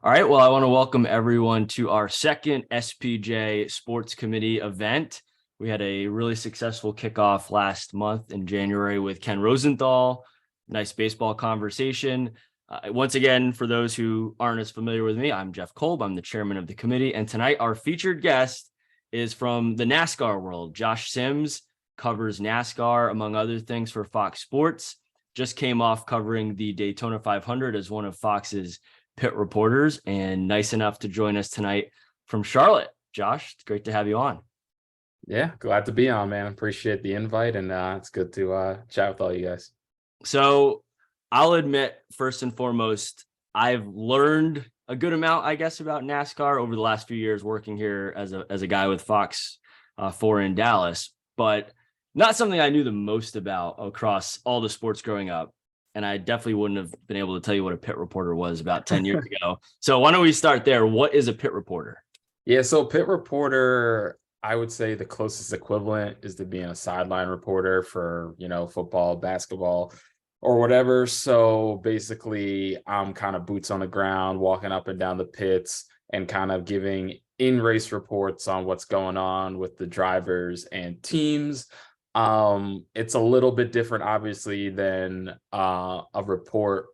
All right. Well, I want to welcome everyone to our second SPJ Sports Committee event. We had a really successful kickoff last month in January with Ken Rosenthal. Nice baseball conversation. Once again, for those who aren't as familiar with me, I'm Jeff Kolb. I'm the chairman of the committee. And tonight, our featured guest is from the NASCAR world. Josh Sims covers NASCAR, among other things, for Fox Sports. Just came off covering the Daytona 500 as one of Fox's pit reporters, and nice enough to join us tonight from Charlotte. Josh, it's great to have you on. Yeah, glad to be on, man. Appreciate the invite, and it's good to chat with all you guys. So I'll admit, first and foremost, I've learned a good amount, I guess, about NASCAR over the last few years working here as a guy with Fox 4 in Dallas, but not something I knew the most about across all the sports growing up. And I definitely wouldn't have been able to tell you what a pit reporter was about 10 years ago. So why don't we start there? What is a pit reporter? Yeah, so pit reporter, I would say the closest equivalent is to being a sideline reporter for, football, basketball, or whatever. So basically, I'm kind of boots on the ground, walking up and down the pits and kind of giving in-race reports on what's going on with the drivers and teams. It's a little bit different, obviously, than a report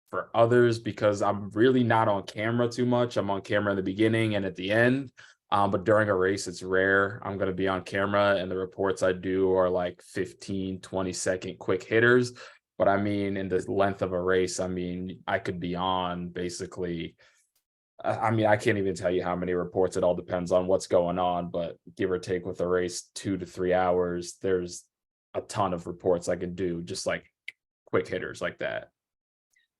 for others because I'm really not on camera too much. I'm on camera in the beginning and at the end. But during a race, it's rare I'm going to be on camera, and the reports I do are like 15, 20-second quick hitters. But I mean, in the length of a race, I could be on basically. I can't even tell you how many reports. It all depends on what's going on, but give or take with a race, 2 to 3 hours, there's a ton of reports I could do, just like quick hitters like that.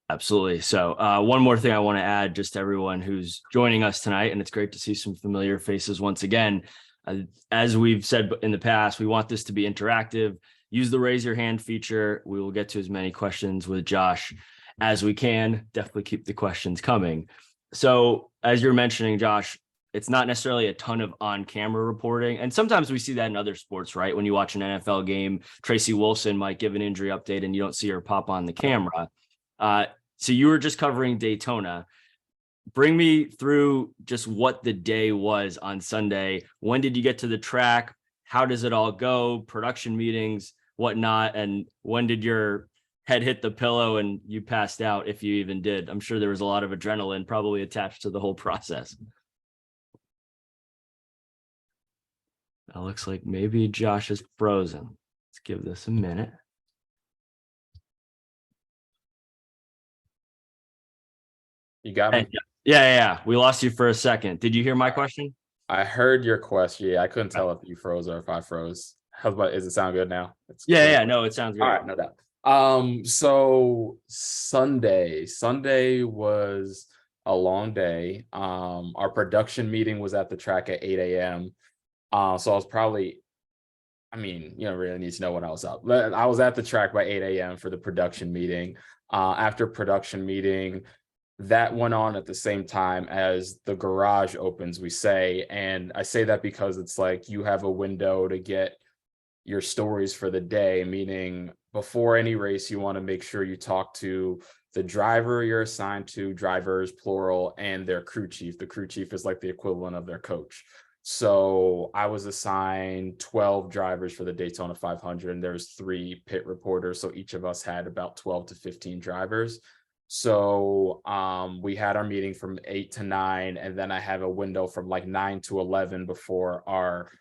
Absolutely. So one more thing I want to add just to everyone who's joining us tonight, and it's great to see some familiar faces once again. As we've said in the past, we want this to be interactive. Use the raise your hand feature. We will get to as many questions with Josh as we can. Definitely keep the questions coming. So as you're mentioning, Josh, it's not necessarily a ton of on-camera reporting. And sometimes we see that in other sports, right? When you watch an NFL game, Tracy Wolfson might give an injury update and you don't see her pop on the camera. So you were just covering Daytona. Bring me through just what the day was on Sunday. When did you get to the track? How does it all go? Production meetings, whatnot. And when did your head hit the pillow and you passed out, if you even did? I'm sure there was a lot of adrenaline probably attached to the whole process. That looks like maybe Josh is frozen. Let's give this a minute. You got me? Yeah. We lost you for a second. Did you hear my question? I heard your question. Yeah, I couldn't tell if you froze or if I froze. Is it sound good now? Yeah. No, it sounds great. All right, no doubt. So Sunday was a long day. Our production meeting was at the track at 8 a.m. So I was probably, you don't really need to know when I was up. I was at the track by 8 a.m. for the production meeting. After production meeting, that went on at the same time as the garage opens, we say. And I say that because it's like you have a window to get your stories for the day, meaning before any race, you want to make sure you talk to the driver you're assigned to, drivers, plural, and their crew chief. The crew chief is like the equivalent of their coach. So I was assigned 12 drivers for the Daytona 500, and there's 3 pit reporters. So each of us had about 12 to 15 drivers. So we had our meeting from 8 to 9, and then I have a window from like 9 to 11 before our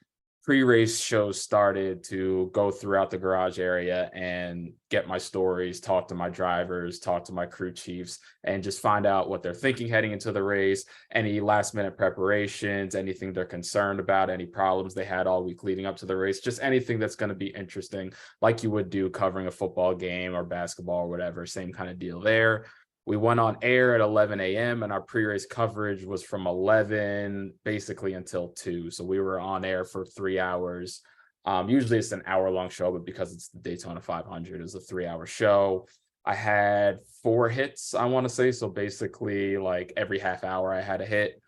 pre-race shows started to go throughout the garage area and get my stories, talk to my drivers, talk to my crew chiefs, and just find out what they're thinking heading into the race, any last minute preparations, anything they're concerned about, any problems they had all week leading up to the race, just anything that's going to be interesting, like you would do covering a football game or basketball or whatever, same kind of deal there. We went on air at 11 a.m. and our pre-race coverage was from 11 basically until 2. So we were on air for 3 hours. Usually it's an hour-long show, but because it's the Daytona 500, it's a 3-hour show. I had 4 hits, I want to say. So basically like every half hour I had a hit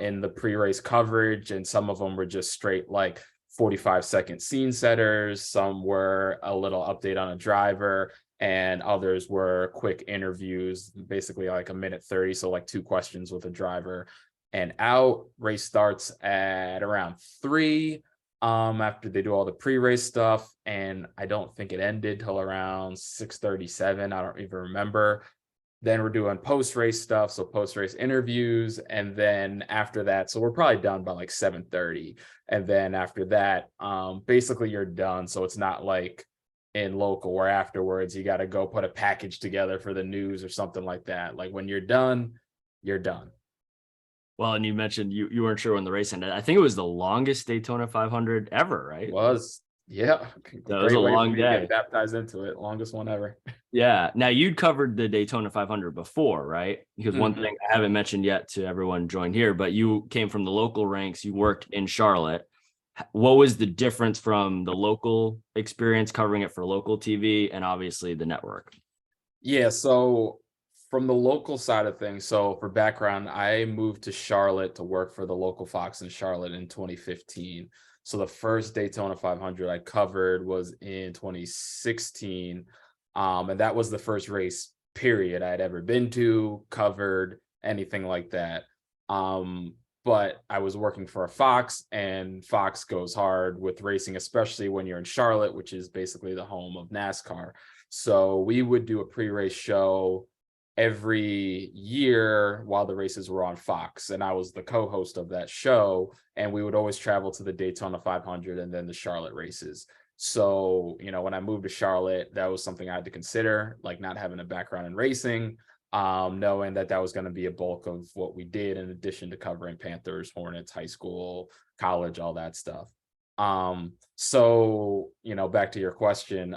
in the pre-race coverage. And some of them were just straight like 45-second scene setters. Some were a little update on a driver. and others were quick interviews, basically like a minute 30. So like 2 questions with a driver and out. Race starts at around 3 after they do all the pre-race stuff. And I don't think it ended till around 6:37. I don't even remember. Then we're doing post-race stuff, so post-race interviews, and then after that, so we're probably done by like 7:30. And then after that, basically you're done. So it's not like in local where afterwards you got to go put a package together for the news or something like that. Like when you're done, you're done. Well, and you mentioned you weren't sure when the race ended. I think it was the longest Daytona 500 ever, It right? was, yeah, So it was a great way for long me to day. get baptized into it. Longest one ever. Yeah. Now you'd covered the Daytona 500 before, right? Because one Mhm. thing I haven't mentioned yet to everyone joined here, but you came from the local ranks. You worked in Charlotte. What was the difference from the local experience covering it for local TV and obviously the network? Yeah, so from the local side of things, so for background, I moved to Charlotte to work for the local Fox in Charlotte in 2015. So the first Daytona 500 I covered was in 2016. And that was the first race period I had ever been to, covered, anything like that. Um, but I was working for a Fox, and Fox goes hard with racing, especially when you're in Charlotte, which is basically the home of NASCAR. So we would do a pre-race show every year while the races were on Fox. And I was the co-host of that show. And we would always travel to the Daytona 500 and then the Charlotte races. So, when I moved to Charlotte, that was something I had to consider, like not having a background in racing, knowing that that was going to be a bulk of what we did in addition to covering Panthers, Hornets, high school, college, all that stuff. So, back to your question.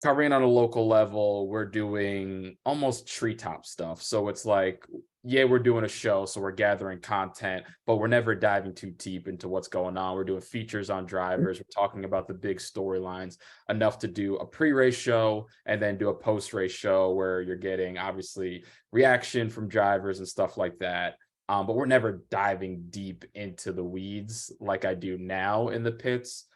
Covering on a local level, we're doing almost treetop stuff. So it's like, yeah, we're doing a show, so we're gathering content, but we're never diving too deep into what's going on. We're doing features on drivers. We're talking about the big storylines, enough to do a pre-race show and then do a post-race show where you're getting obviously reaction from drivers and stuff like that. But we're never diving deep into the weeds like I do now in the pits,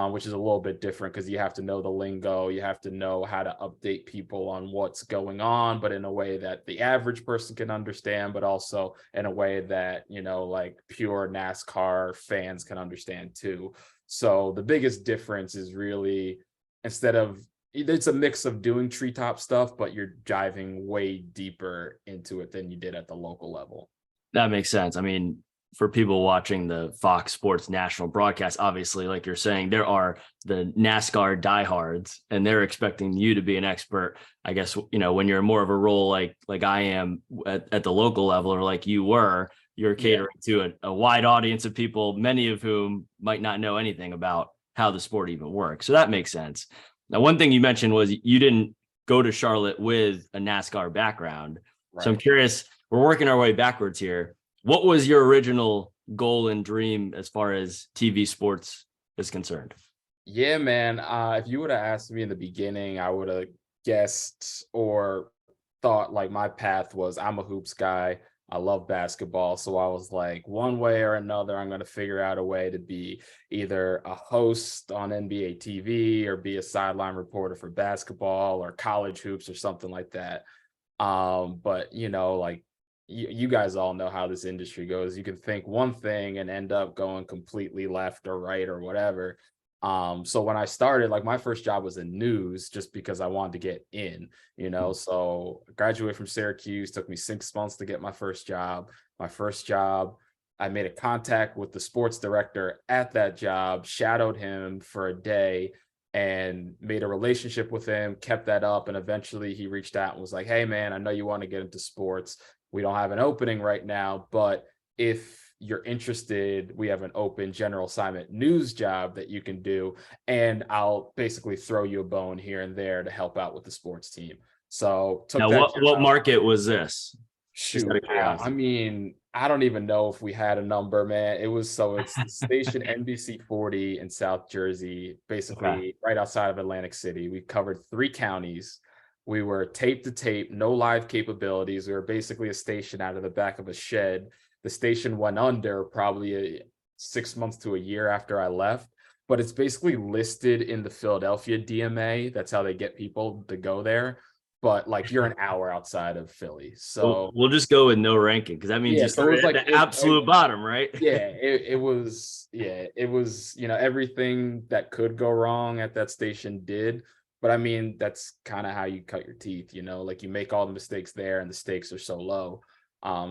which is a little bit different because you have to know the lingo, you have to know how to update people on what's going on, but in a way that the average person can understand, but also in a way that, like pure NASCAR fans can understand too. So the biggest difference is really, instead of, it's a mix of doing treetop stuff, but you're diving way deeper into it than you did at the local level. That makes sense. I mean, for people watching the Fox Sports national broadcast, obviously, like you're saying, there are the NASCAR diehards, and they're expecting you to be an expert. I guess, when you're more of a role like I am at the local level, or like you were, you're Yeah. catering to a wide audience of people, many of whom might not know anything about how the sport even works. So that makes sense. Now, one thing you mentioned was you didn't go to Charlotte with a NASCAR background. So I'm Right. curious, we're working our way backwards here. What was your original goal and dream as far as TV sports is concerned? Yeah, man. If you would have asked me in the beginning, I would have guessed or thought like my path was, I'm a hoops guy. I love basketball. So I was like, one way or another, I'm going to figure out a way to be either a host on NBA TV or be a sideline reporter for basketball or college hoops or something like that. But like you guys all know how this industry goes. You can think one thing and end up going completely left or right or whatever. So when I started, like my first job was in news just because I wanted to get in, so I graduated from Syracuse, took me 6 months to get my first job. My first job, I made a contact with the sports director at that job, shadowed him for a day, and made a relationship with him, kept that up. And eventually he reached out and was like, hey, man, I know you want to get into sports. We don't have an opening right now, but if you're interested, we have an open general assignment news job that you can do. And I'll basically throw you a bone here and there to help out with the sports team. So took Now, that what job. market was this? Just out Shoot, of I curiosity. mean, I don't even know if we had a number, man. It's the station NBC 40 in South Jersey, Okay. basically right outside of Atlantic City. We covered 3 counties. We were tape to tape, no live capabilities. We were basically a station out of the back of a shed. The station went under probably 6 months to a year after I left. but it's basically listed in the Philadelphia DMA. That's how they get people to go there. But like you're an hour outside of Philly. So We'll just go with no ranking because that means yeah, you so it was started at like the absolute bottom, right? yeah, it was, everything that could go wrong at that station did. But I mean, that's kind of how you cut your teeth, like you make all the mistakes there and the stakes are so low.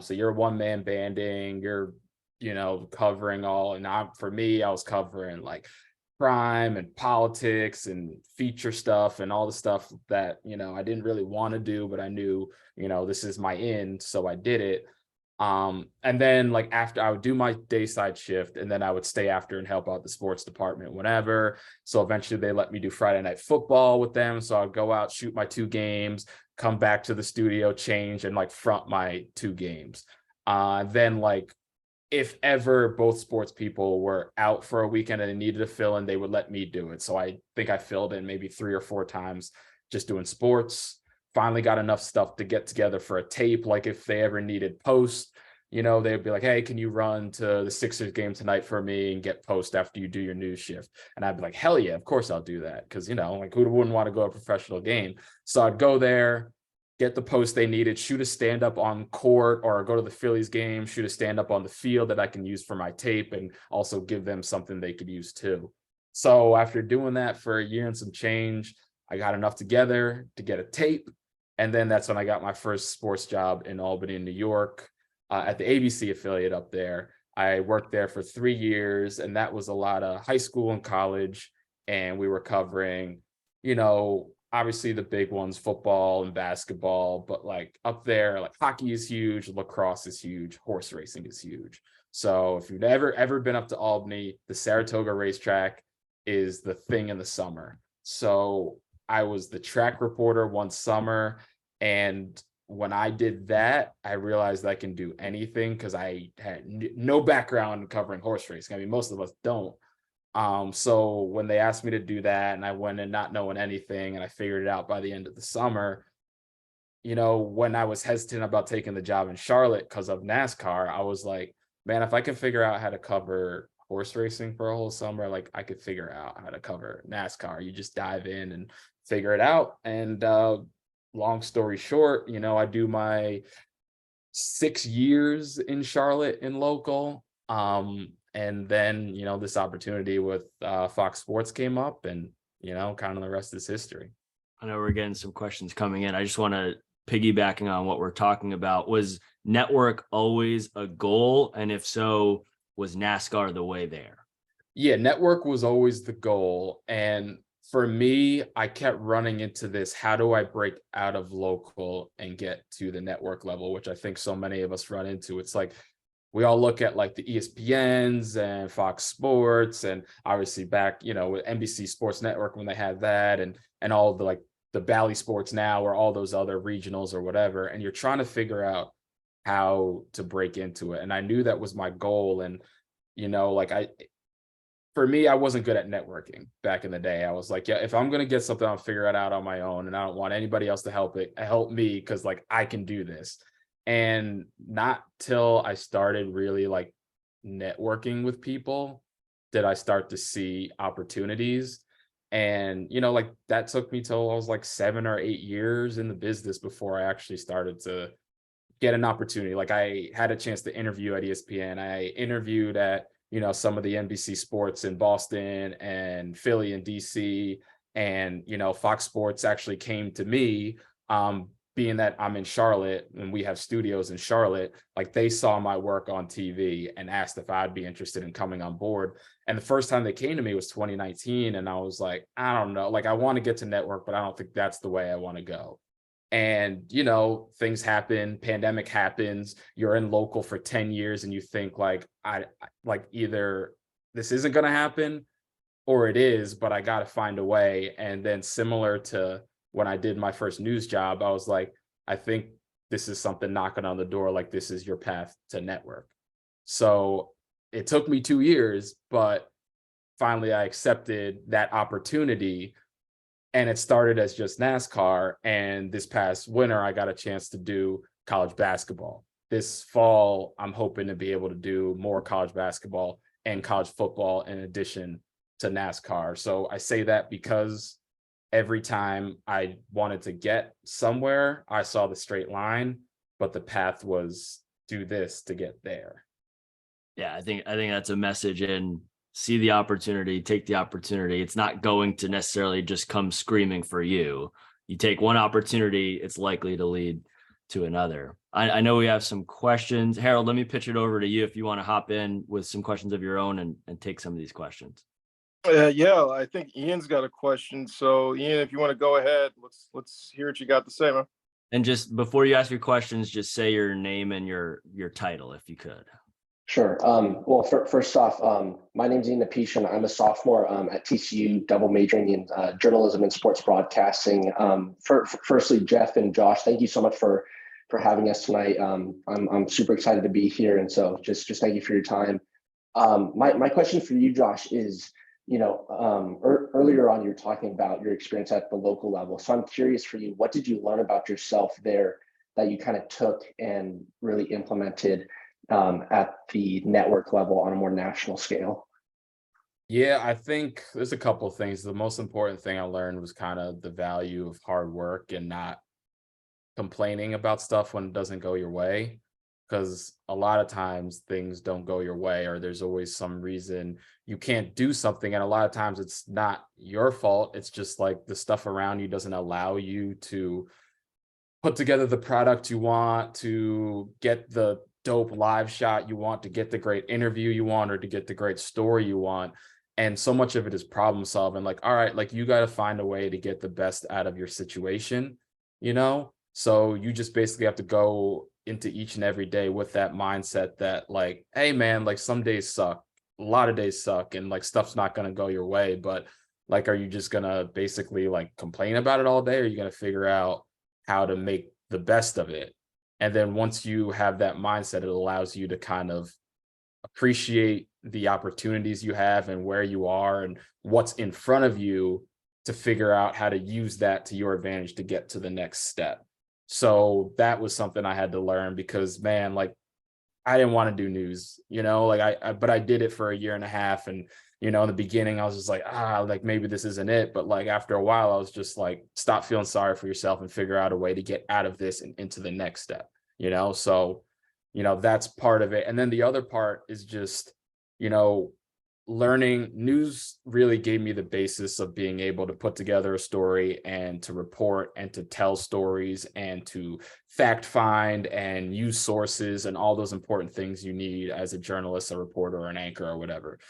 So you're one man banding, you're, covering all, and for me, I was covering like crime and politics and feature stuff and all the stuff that, I didn't really want to do, but I knew, this is my in, so I did it. And then like after I would do my dayside shift and then I would stay after and help out the sports department whenever. So eventually they let me do Friday night football with them. So I'd go out, shoot my 2 games, come back to the studio, change, and like front my 2 games. Then like if ever both sports people were out for a weekend and they needed to fill in, they would let me do it. So I think I filled in maybe 3 or 4 times just doing sports. Finally got enough stuff to get together for a tape. Like if they ever needed post, they'd be like, hey, can you run to the Sixers game tonight for me and get post after you do your news shift? And I'd be like, hell yeah, of course I'll do that. Cause like who wouldn't want to go to a professional game? So I'd go there, get the post they needed, shoot a stand up on court, or go to the Phillies game, shoot a stand up on the field that I can use for my tape and also give them something they could use too. So after doing that for a year and some change, I got enough together to get a tape. And then that's when I got my first sports job in Albany, New York, at the ABC affiliate up there. I worked there for 3 years, and that was a lot of high school and college. And we were covering, obviously the big ones, football and basketball, but like up there, like hockey is huge, lacrosse is huge, horse racing is huge. So if you've ever been up to Albany, the Saratoga racetrack is the thing in the summer. So I was the track reporter one summer, and when I did that, I realized I can do anything because I had no background covering horse racing. I mean, most of us don't. So when they asked me to do that, and I went in not knowing anything, and I figured it out by the end of the summer, when I was hesitant about taking the job in Charlotte because of NASCAR, I was like, man, if I can figure out how to cover horse racing for a whole summer, like I could figure out how to cover NASCAR. You just dive in and figure it out. And long story short, I do my 6 years in Charlotte in local. And then, this opportunity with Fox Sports came up, and, kind of the rest is history. I know we're getting some questions coming in. I just want to piggybacking on what we're talking about. Was network always a goal? And if so, was NASCAR the way there? Yeah, network was always the goal. And for me, I kept running into this. How do I break out of local and get to the network level, which I think so many of us run into? It's like we all look at like the ESPNs and Fox Sports, and obviously back, with NBC Sports Network when they had that, and all the like the Bally Sports now, or all those other regionals or whatever, and you're trying to figure out how to break into it. And I knew that was my goal. And like for me, I wasn't good at networking back in the day. I was like, yeah, if I'm gonna get something, I'll figure it out on my own, and I don't want anybody else to help me, because like I can do this. And not till I started really like networking with people did I start to see opportunities. And like that took me till I was like 7 or 8 years in the business before I actually started to get an opportunity. Like I had a chance to interview at ESPN. I interviewed at, some of the NBC Sports in Boston and Philly and DC. And, Fox Sports actually came to me, being that I'm in Charlotte and we have studios in Charlotte. Like they saw my work on TV and asked if I'd be interested in coming on board. And the first time they came to me was 2019. And I was like, I don't know, like I want to get to network, but I don't think that's the way I want to go. And things happen, pandemic happens, you're in local for 10 years and you think like like either this isn't going to happen or it is, but I got to find a way. And then similar to when I did my first news job, I was like, I think this is something knocking on the door, like this is your path to network. So it took me 2 years, but finally I accepted that opportunity. And it started as just NASCAR. And this past winter, I got a chance to do college basketball. This fall, I'm hoping to be able to do more college basketball and college football in addition to NASCAR. So I say that because every time I wanted to get somewhere, I saw the straight line, but the path was do this to get there. Yeah, I think that's a message, and see the opportunity, take the opportunity. It's not going to necessarily just come screaming for you. You take one opportunity, it's likely to lead to another. I know we have some questions. Harold, let me pitch it over to you if you want to hop in with some questions of your own and take some of these questions. Yeah, I think Ian's got a question. So, Ian, if you want to go ahead, let's hear what you got to say, man. And just before you ask your questions, just say your name and your title if you could. Sure. Well, first off, my name's Ian Apetian. I'm a sophomore at TCU, double majoring in journalism and sports broadcasting. Firstly, Jeff and Josh, thank you so much for having us tonight. I'm super excited to be here, and so just thank you for your time. My question for you, Josh, is earlier on you were talking about your experience at the local level. So I'm curious for you, what did you learn about yourself there that you kind of took and really implemented at the network level on a more national scale? Yeah, I think there's a couple of things. The most important thing I learned was kind of the value of hard work and not complaining about stuff when it doesn't go your way. Because a lot of times things don't go your way, or there's always some reason you can't do something. And a lot of times it's not your fault. It's just like the stuff around you doesn't allow you to put together the product you want, to get the dope live shot you want, to get the great interview you want, or to get the great story you want. And so much of it is problem solving. Like, all right, like you got to find a way to get the best out of your situation, So you just basically have to go into each and every day with that mindset that like, hey man, like some days suck, a lot of days suck, and like stuff's not going to go your way. But like, are you just going to basically like complain about it all day? Or are you going to figure out how to make the best of it? And then once you have that mindset, it allows you to kind of appreciate the opportunities you have and where you are and what's in front of you to figure out how to use that to your advantage to get to the next step. So that was something I had to learn because, man, like I didn't want to do news, but I did it for a year and a half. And, in the beginning, I was just like, like maybe this isn't it. But like after a while, I was just like, stop feeling sorry for yourself and figure out a way to get out of this and into the next step, So, that's part of it. And then the other part is just, learning. News really gave me the basis of being able to put together a story and to report and to tell stories and to fact find and use sources and all those important things you need as a journalist, a reporter, or an anchor or whatever.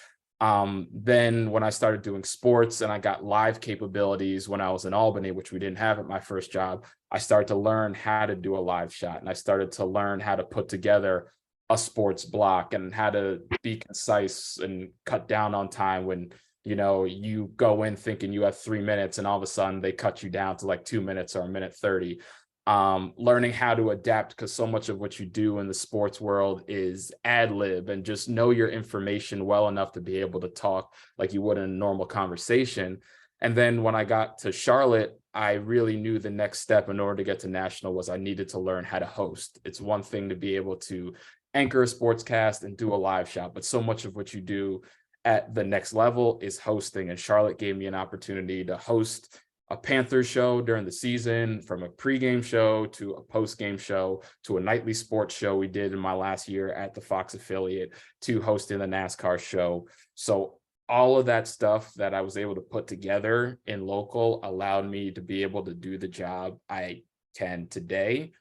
Then when I started doing sports and I got live capabilities when I was in Albany, which we didn't have at my first job, I started to learn how to do a live shot, and I started to learn how to put together a sports block and how to be concise and cut down on time when, you go in thinking you have 3 minutes and all of a sudden they cut you down to like 2 minutes or a minute 30. Learning how to adapt, because so much of what you do in the sports world is ad lib and just know your information well enough to be able to talk like you would in a normal conversation. And then when I got to Charlotte, I really knew the next step in order to get to national was I needed to learn how to host. It's one thing to be able to anchor a sportscast and do a live shot, but so much of what you do at the next level is hosting. And Charlotte gave me an opportunity to host a Panthers show during the season, from a pregame show to a postgame show to a nightly sports show we did in my last year at the Fox affiliate to hosting the NASCAR show. So all of that stuff that I was able to put together in local allowed me to be able to do the job I can today.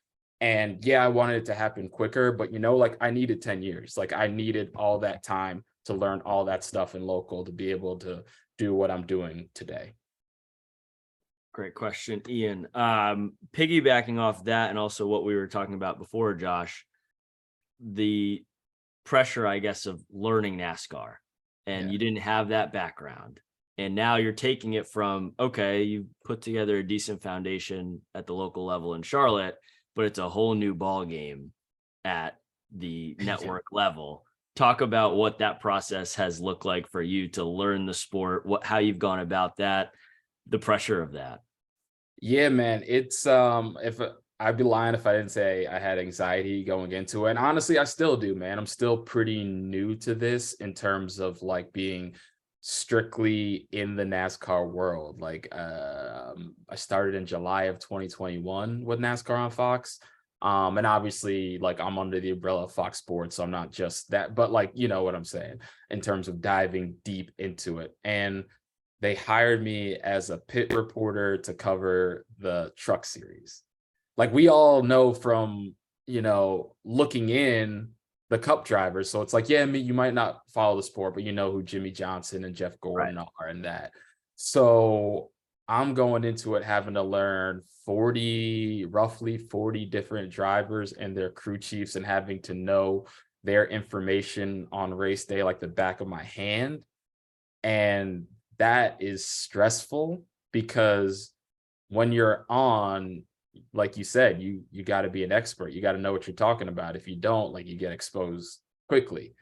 And yeah, I wanted it to happen quicker, but like I needed 10 years. Like I needed all that time to learn all that stuff in local to be able to do what I'm doing today. Great question, Ian. Piggybacking off that and also what we were talking about before, Josh, the pressure, I guess, of learning NASCAR, and you didn't have that background. And now you're taking it from, okay, you put together a decent foundation at the local level in Charlotte, but it's a whole new ball game at the network level. Talk about what that process has looked like for you to learn the sport, how you've gone about that, the pressure of that. Yeah, man, it's if I'd be lying if I didn't say I had anxiety going into it. And honestly, I still do, man. I'm still pretty new to this in terms of like being strictly in the NASCAR world. Like I started in July of 2021 with NASCAR on Fox. And obviously, like, I'm under the umbrella of Fox Sports, so I'm not just that, but like, you know what I'm saying, in terms of diving deep into it. And they hired me as a pit reporter to cover the truck series. Like, we all know from, you know, looking in, the cup drivers. So it's like, yeah, you might not follow the sport, but you know who Jimmy Johnson and Jeff Gordon are and that. So I'm going into it having to learn roughly 40 different drivers and their crew chiefs, and having to know their information on race day like the back of my hand. And that is stressful, because when you're on, like you said, you got to be an expert. You got to know what you're talking about. If you don't, like, you get exposed quickly.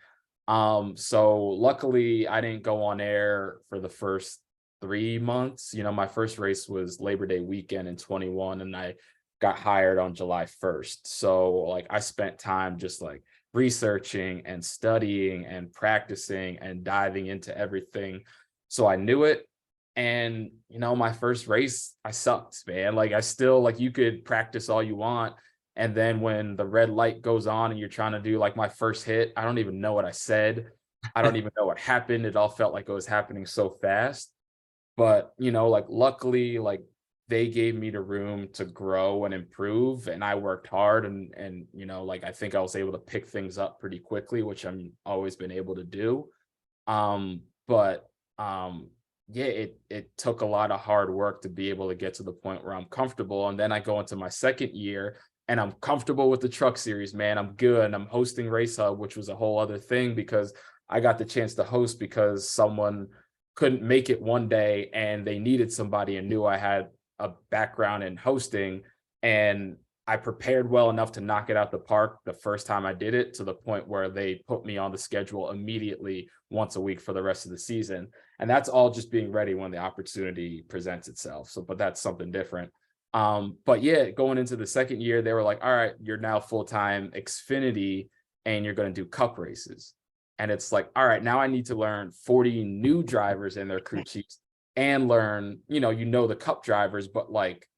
So luckily I didn't go on air for the first 3 months. You know, my first race was Labor Day weekend in 21, and I got hired on July 1st. So like, I spent time just like researching and studying and practicing and diving into everything, so I knew it. And, you know, my first race, I sucked, man. Like, I still, like, you could practice all you want, and then when the red light goes on and you're trying to do like my first hit, I don't even know what I said. I don't even know what happened. It all felt like it was happening so fast. But, you know, like, luckily, like, they gave me the room to grow and improve, and I worked hard, and you know, like, I think I was able to pick things up pretty quickly, which I'm always been able to do. But yeah, it took a lot of hard work to be able to get to the point where I'm comfortable. And then I go into my second year and I'm comfortable with the truck series, man. I'm good. And I'm hosting Race Hub, which was a whole other thing, because I got the chance to host because someone couldn't make it one day and they needed somebody, and knew I had a background in hosting. And I prepared well enough to knock it out the park the first time I did it, to the point where they put me on the schedule immediately once a week for the rest of the season. And that's all just being ready when the opportunity presents itself. So, but that's something different. But yeah, going into the second year, they were like, all right, you're now full-time Xfinity and you're going to do cup races. And it's like, all right, now I need to learn 40 new drivers and their crew chiefs, and learn, you know, the cup drivers, but like,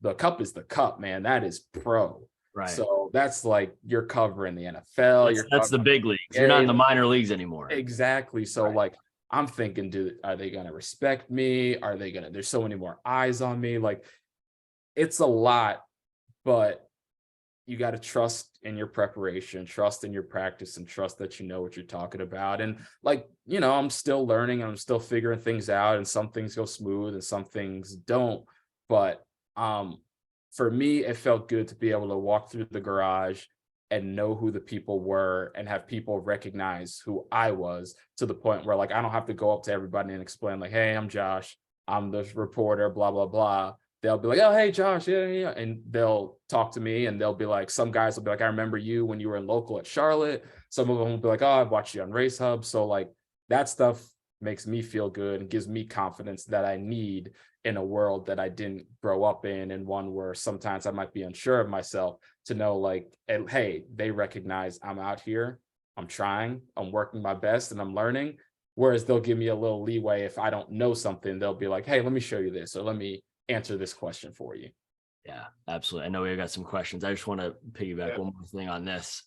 the cup is the cup, man. That is pro. Right. So that's like, you're covering the NFL. That's the big leagues. You're not in the minor leagues anymore. Exactly. So Right. like, I'm thinking, are they going to respect me? There's so many more eyes on me. Like, it's a lot, but you got to trust in your preparation, trust in your practice, and trust that you know what you're talking about. And like, you know, I'm still learning, I'm still figuring things out, and some things go smooth and some things don't. But for me, it felt good to be able to walk through the garage and know who the people were, and have people recognize who I was, to the point where like, I don't have to go up to everybody and explain like, hey, I'm Josh, I'm the reporter, blah, blah, blah. They'll be like, oh, hey, Josh, yeah. And they'll talk to me, and they'll be like, some guys will be like, I remember you when you were in local at Charlotte. Some of them will be like, oh, I've watched you on Race Hub. So like, that stuff makes me feel good and gives me confidence that I need in a world that I didn't grow up in, and one where sometimes I might be unsure of myself, to know like, hey, they recognize I'm out here, I'm trying, I'm working my best, and I'm learning. Whereas they'll give me a little leeway if I don't know something. They'll be like, hey, let me show you this, or let me answer this question for you. Yeah, absolutely. I know we've got some questions. I just want to piggyback one more thing on this.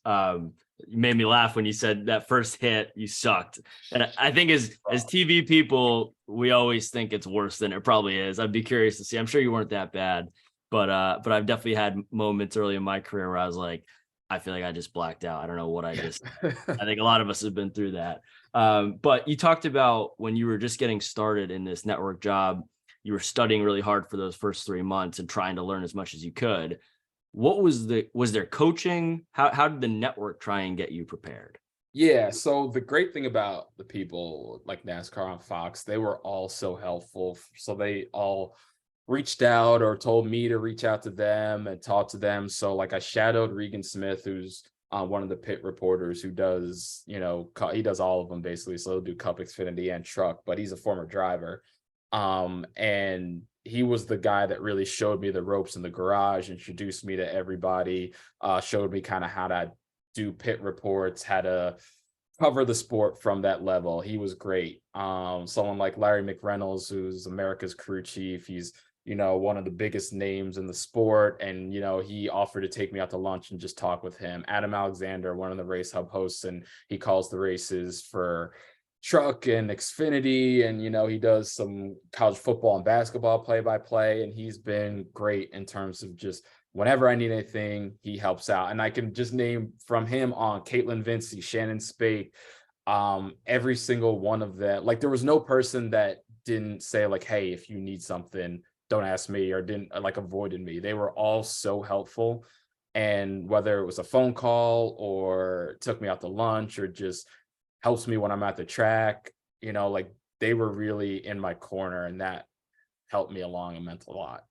You made me laugh when you said that first hit, you sucked. And I think as TV people, we always think it's worse than it probably is. I'd be curious to see. I'm sure you weren't that bad, but I've definitely had moments early in my career where I was like, I feel like I just blacked out. I don't know what I just, I think a lot of us have been through that. But you talked about when you were just getting started in this network job, you were studying really hard for those first 3 months and trying to learn as much as you could. What was there coaching? How did the network try and get you prepared? Yeah, so the great thing about the people like NASCAR on Fox, they were all so helpful. So they all reached out, or told me to reach out to them and talk to them. So like, I shadowed Regan Smith, who's one of the pit reporters, who does, you know, he does all of them basically. So he'll do Cup, Xfinity, and truck, but he's a former driver. And he was the guy that really showed me the ropes in the garage, introduced me to everybody, showed me kind of how to do pit reports, how to cover the sport from that level. He was great. Someone like Larry McReynolds, who's America's crew chief. He's, one of the biggest names in the sport. And, he offered to take me out to lunch and just talk with him. Adam Alexander, one of the Race Hub hosts, and he calls the races for Truck and Xfinity. And, he does some college football and basketball play-by-play. And he's been great in terms of just whenever I need anything, he helps out. And I can just name from him on Caitlin Vincey, Shannon Spake, every single one of them. Like, there was no person that didn't say like, hey, if you need something, don't ask me, or didn't avoided me. They were all so helpful. And whether it was a phone call or took me out to lunch or just helps me when I'm at the track, they were really in my corner, and that helped me along a mental lot.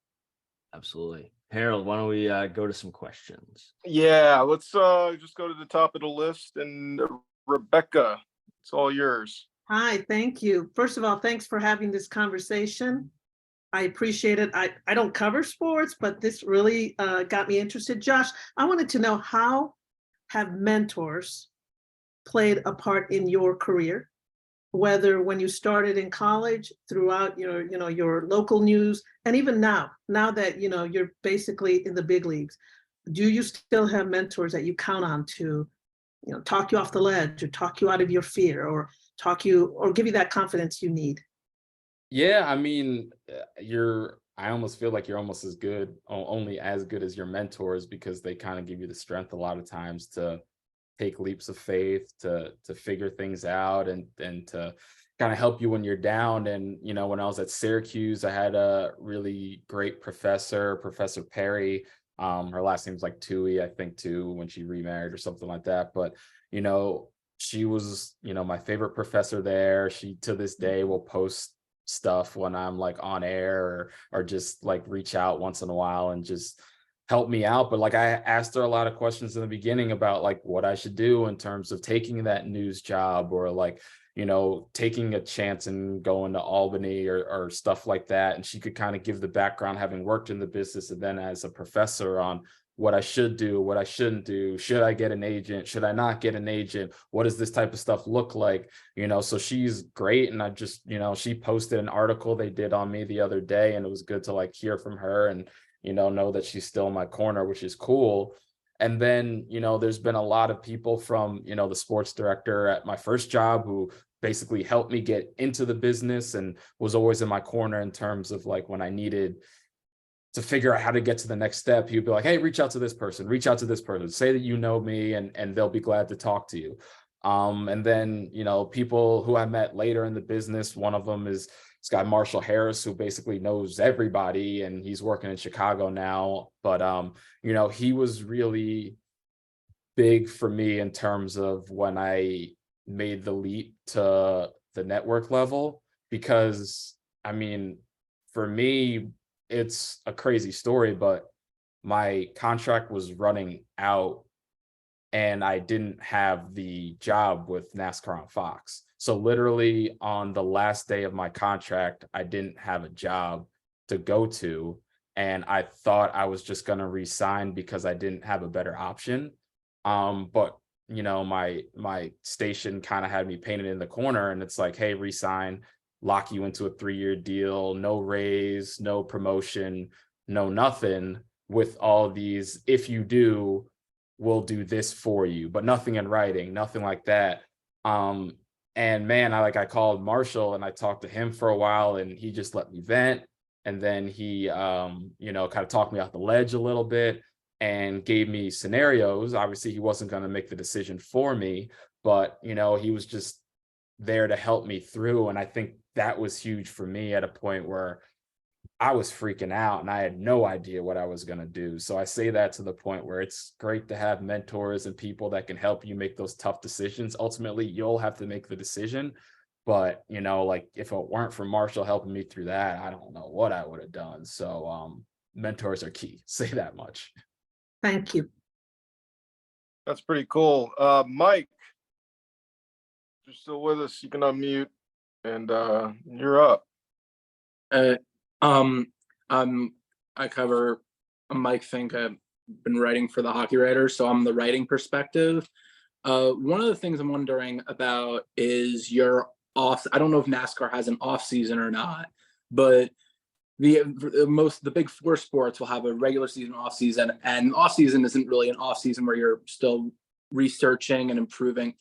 Absolutely. Harold, why don't we go to some questions? Yeah, let's just go to the top of the list. And Rebecca, it's all yours. Hi, thank you. First of all, thanks for having this conversation. I appreciate it. I don't cover sports, but this really got me interested. Josh, I wanted to know, how have mentors played a part in your career? Whether when you started in college, throughout your local news, and even now that you're basically in the big leagues, do you still have mentors that you count on to talk you off the ledge, or talk you out of your fear, or give you that confidence you need? Yeah, I mean, I almost feel like you're almost as good, only as good as your mentors, because they kind of give you the strength a lot of times to take leaps of faith, to figure things out, and to kind of help you when you're down. And when I was at Syracuse, I had a really great professor, Professor Perry. Her last name's like Tui, I think, too, when she remarried or something like that. But she was my favorite professor there. She to this day will post stuff when I'm like on air, or just like reach out once in a while and just help me out. But like, I asked her a lot of questions in the beginning about like what I should do in terms of taking that news job, or like, taking a chance and going to Albany, or stuff like that. And she could kind of give the background, having worked in the business and then as a professor, on what I should do, what I shouldn't do. Should I get an agent? Should I not get an agent? What does this type of stuff look like? So she's great. And I just, she posted an article they did on me the other day, and it was good to like hear from her and, know that she's still in my corner, which is cool. And then, there's been a lot of people from, the sports director at my first job, who basically helped me get into the business and was always in my corner in terms of like when I needed to figure out how to get to the next step. He'd be like, hey, reach out to this person, say that you know me, and they'll be glad to talk to you. And then, people who I met later in the business, one of them is this guy, Marshall Harris, who basically knows everybody, and he's working in Chicago now. But, he was really big for me in terms of when I made the leap to the network level, because, I mean, for me, it's a crazy story, but my contract was running out and I didn't have the job with NASCAR on Fox. So literally on the last day of my contract, I didn't have a job to go to. And I thought I was just going to resign because I didn't have a better option. But my station kind of had me painted in the corner, and it's like, hey, resign, lock you into a 3-year deal, no raise, no promotion, no nothing, with all these, if you do, we'll do this for you, but nothing in writing, nothing like that. And man, I called Marshall and I talked to him for a while, and he just let me vent. And then he, kind of talked me off the ledge a little bit and gave me scenarios. Obviously, he wasn't going to make the decision for me, but, he was just there to help me through. And I think that was huge for me at a point where I was freaking out and I had no idea what I was going to do. So I say that to the point where it's great to have mentors and people that can help you make those tough decisions. Ultimately, you'll have to make the decision. But, if it weren't for Marshall helping me through that, I don't know what I would have done. So mentors are key. Say that much. Thank you. That's pretty cool. Mike, if you're still with us, you can unmute, and you're up. I cover Mike Fink. I've been writing for the Hockey Writers, so I'm the writing perspective. One of the things I'm wondering about is your off. I don't know if NASCAR has an off season or not, but the big four sports will have a regular season, off season, and off season isn't really an off season where you're still researching and improving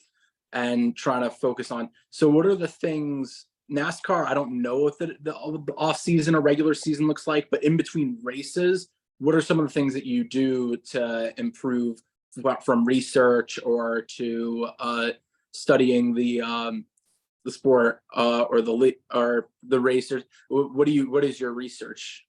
and trying to focus on. So what are the things NASCAR? I don't know if the off season or regular season looks like, but in between races, what are some of the things that you do to improve from research or to studying the sport or the racers? What is your research?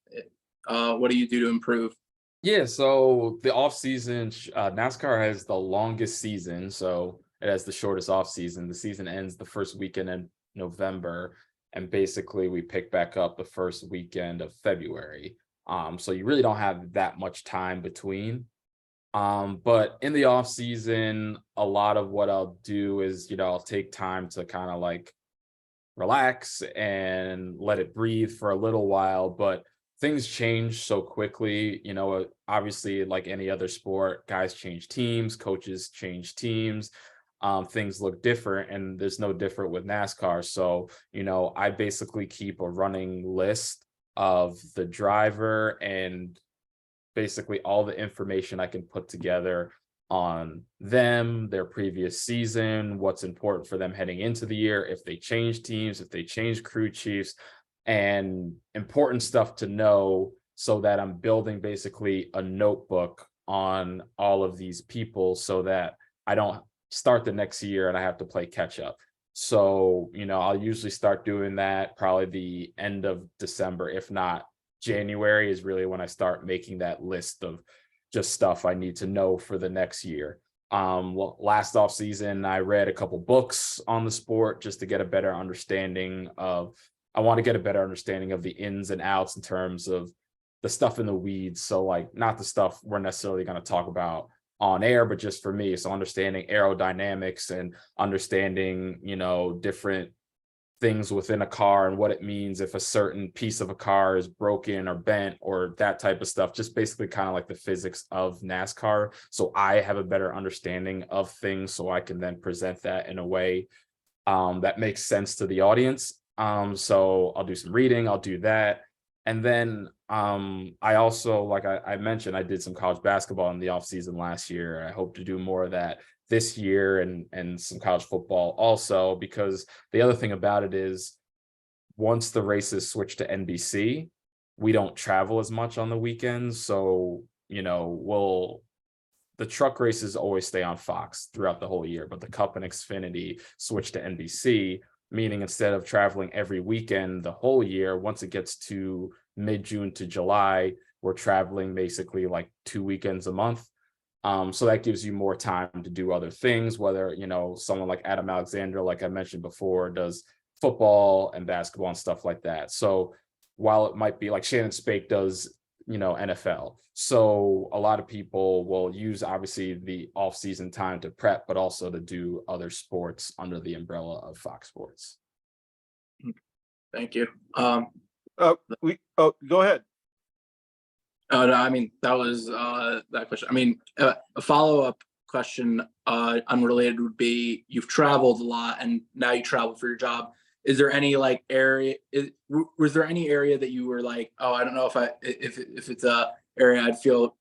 What do you do to improve? Yeah, so the off season, NASCAR has the longest season, so it has the shortest off season. The season ends the first weekend in November, and basically we pick back up the first weekend of February. So you really don't have that much time between. But in the off season, a lot of what I'll do is, I'll take time to kind of like relax and let it breathe for a little while. But things change so quickly, obviously, like any other sport, guys change teams, coaches change teams. Things look different, and there's no different with NASCAR. So, I basically keep a running list of the driver and basically all the information I can put together on them, their previous season, what's important for them heading into the year, if they change teams, if they change crew chiefs, and important stuff to know, so that I'm building basically a notebook on all of these people so that I don't start the next year and I have to play catch up. So, I'll usually start doing that probably the end of December, if not January is really when I start making that list of just stuff I need to know for the next year. Well, last off season, I read a couple books on the sport just to get a better understanding of, I want to get a better understanding of the ins and outs in terms of the stuff in the weeds. So like not the stuff we're necessarily going to talk about on air, but just for me. So understanding aerodynamics and understanding, different things within a car and what it means if a certain piece of a car is broken or bent or that type of stuff, just basically kind of like the physics of NASCAR. So I have a better understanding of things, so I can then present that in a way that makes sense to the audience. So I'll do some reading, I'll do that. And then I also, like I mentioned, I did some college basketball in the off season last year. I hope to do more of that this year, and some college football also, because the other thing about it is once the races switch to NBC, we don't travel as much on the weekends. So, the truck races always stay on Fox throughout the whole year, but the Cup and Xfinity switch to NBC, meaning instead of traveling every weekend the whole year, once it gets to mid-June to July, we're traveling basically like 2 weekends a month. So that gives you more time to do other things, whether, someone like Adam Alexander, like I mentioned before, does football and basketball and stuff like that. So while it might be like Shannon Spake does, NFL. So a lot of people will use obviously the off-season time to prep, but also to do other sports under the umbrella of Fox Sports. Thank you. Go ahead. No, I mean, that was that question. I mean, a follow-up question, unrelated, would be, you've traveled a lot and now you travel for your job. Is there any like area, was there any area that you were like, oh, I don't know if it's a area I'd feel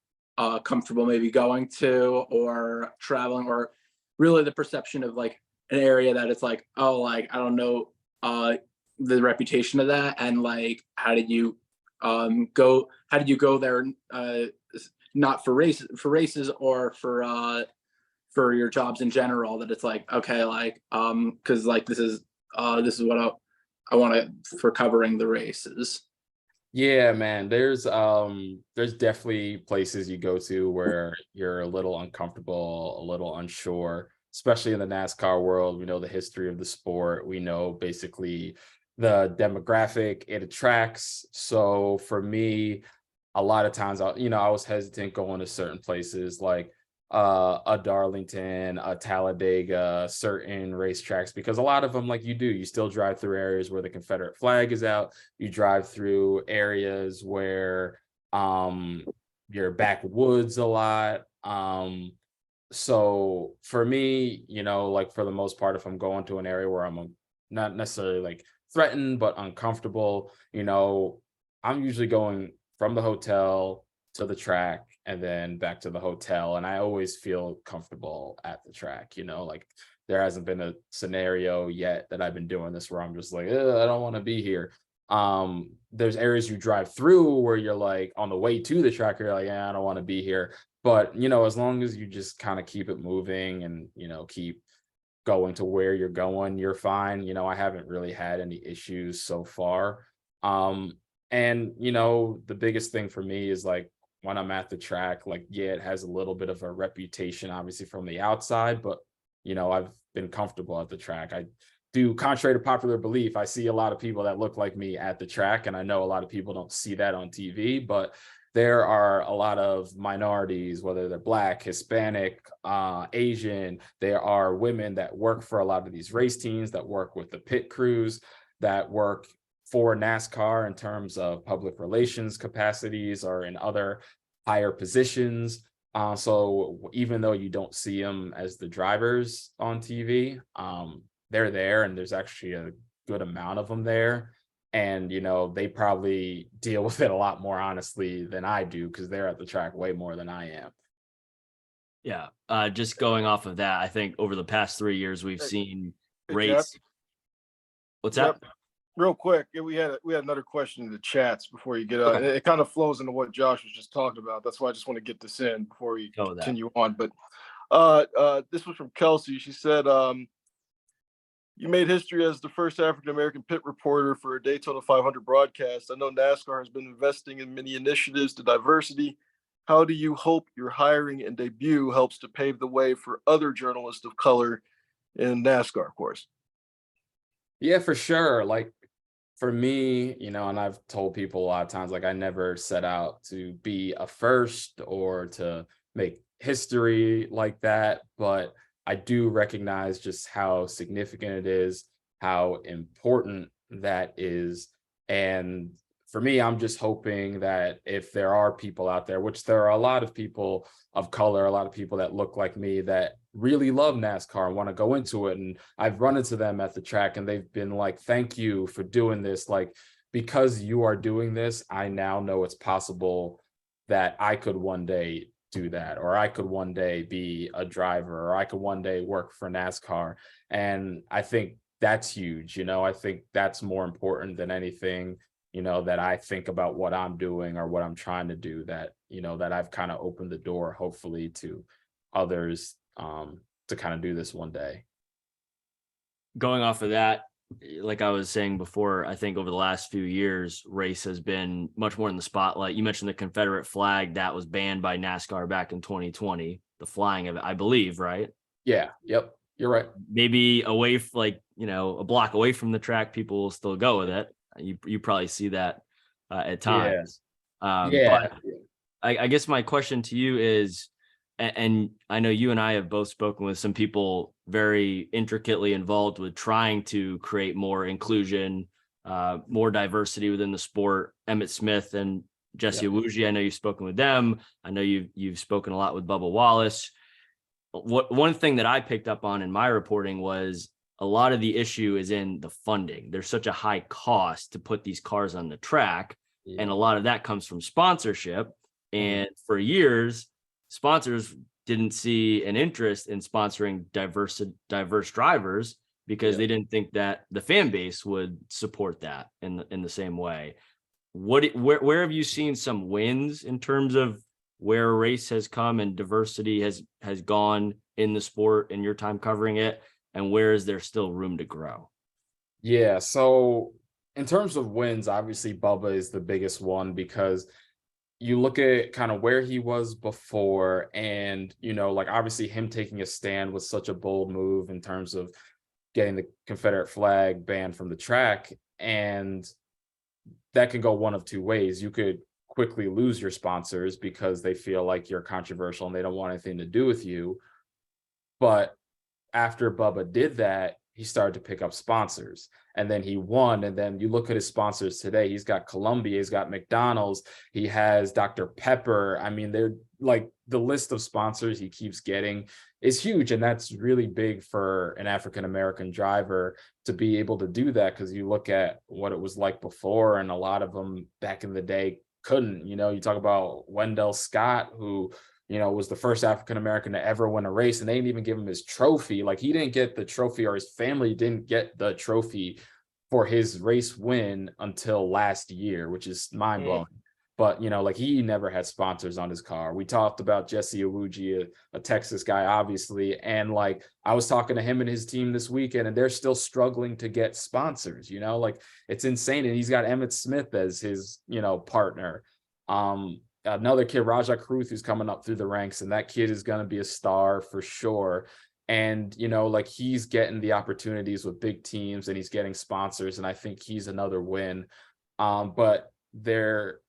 comfortable maybe going to or traveling, or really the perception of like an area that it's like, oh, like, I don't know the reputation of that, and like, how did you go there, not for races or for your jobs in general, that it's like, okay, like because like this is what I want to, for covering the races. Yeah, man, there's definitely places you go to where you're a little uncomfortable, a little unsure, especially in the NASCAR world. We know the history of the sport. We know basically the demographic it attracts. So for me, a lot of times I was hesitant going to certain places like a Darlington, a Talladega, certain racetracks, because a lot of them, like you still drive through areas where the Confederate flag is out. You drive through areas where you're backwoods a lot. So for me, like for the most part, if I'm going to an area where I'm not necessarily like threatened, but uncomfortable, I'm usually going from the hotel to the track and then back to the hotel. And I always feel comfortable at the track, like there hasn't been a scenario yet that I've been doing this where I'm just like, "Ugh, I don't want to be here." There's areas you drive through where you're like on the way to the track, you're like, yeah, I don't want to be here. But, as long as you just kind of keep it moving and, keep going to where you're going, you're fine. I haven't really had any issues so far. Um, and, the biggest thing for me is like when I'm at the track, like, yeah, it has a little bit of a reputation, obviously from the outside, but, I've been comfortable at the track. I do, contrary to popular belief, I see a lot of people that look like me at the track. And I know a lot of people don't see that on TV, but there are a lot of minorities, whether they're Black, Hispanic, Asian. There are women that work for a lot of these race teams, that work with the pit crews, that work for NASCAR in terms of public relations capacities or in other higher positions. So even though you don't see them as the drivers on TV, they're there, and there's actually a good amount of them there. And, they probably deal with it a lot more honestly than I do because they're at the track way more than I am. Yeah. Just going off of that, I think over the past 3 years, we've Hey, seen Jeff. race. What's that? Yep. Real quick, we had another question in the chats before you get out. Okay. It kind of flows into what Josh was just talking about. That's why I just want to get this in before we Go with that. continue on. But this was from Kelsey. She said, you made history as the first African-American pit reporter for a Daytona 500 broadcast. I know NASCAR has been investing in many initiatives to diversity. How do you hope your hiring and debut helps to pave the way for other journalists of color in NASCAR, of course? Yeah, for sure. Like for me, and I've told people a lot of times, like I never set out to be a first or to make history like that, but I do recognize just how significant it is, how important that is. And for me, I'm just hoping that if there are people out there, which there are a lot of people of color, a lot of people that look like me that really love NASCAR and want to go into it. And I've run into them at the track and they've been like, thank you for doing this. Like, because you are doing this, I now know it's possible that I could one day do that, or I could one day be a driver, or I could one day work for NASCAR. And I think that's huge. I think that's more important than anything, that I think about what I'm doing or what I'm trying to do, that, that I've kind of opened the door, hopefully, to others to kind of do this one day. Going off of that, like I was saying before, I think over the last few years, race has been much more in the spotlight. You mentioned the Confederate flag that was banned by NASCAR back in 2020, the flying of it, I believe, right? Yeah. Yep. You're right. Maybe away, a block away from the track, people will still go with it. You probably see that at times. Yeah. But I guess my question to you is, and I know you and I have both spoken with some people very intricately involved with trying to create more inclusion, more diversity within the sport. Emmett Smith and Jesse Awuji, I know you've spoken with them. I know you've spoken a lot with Bubba Wallace. One thing that I picked up on in my reporting was a lot of the issue is in the funding. There's such a high cost to put these cars on the track, and a lot of that comes from sponsorship. And for years, sponsors didn't see an interest in sponsoring diverse drivers because they didn't think that the fan base would support that in the same way. Where have you seen some wins in terms of where a race has come and diversity has gone in the sport in your time covering it, and where is there still room to grow? Yeah, so in terms of wins, obviously Bubba is the biggest one because you look at kind of where he was before, and like obviously him taking a stand was such a bold move in terms of getting the Confederate flag banned from the track. And that can go one of two ways. You could quickly lose your sponsors because they feel like you're controversial and they don't want anything to do with you. But after Bubba did that, he started to pick up sponsors, and then he won. And then you look at his sponsors today, he's got Columbia, he's got McDonald's, he has Dr. Pepper. I mean, they're like, the list of sponsors he keeps getting is huge. And that's really big for an African-American driver to be able to do that. Cause you look at what it was like before, and a lot of them back in the day couldn't. You know, you talk about Wendell Scott, who, you know, was the first African-American to ever win a race, and they didn't even give him his trophy. Like, he didn't get the trophy, or his family didn't get the trophy for his race win until last year, which is mind blowing. But, you know, like, he never had sponsors on his car. We talked about Jesse Iwuji, a Texas guy, obviously. And like, I was talking to him and his team this weekend, and they're still struggling to get sponsors, you know, like, it's insane. And he's got Emmett Smith as his, you know, partner. Another kid, Raja Kruth, who's coming up through the ranks, and that kid is going to be a star for sure. And, you know, like, he's getting the opportunities with big teams, and he's getting sponsors, and I think he's another win. But there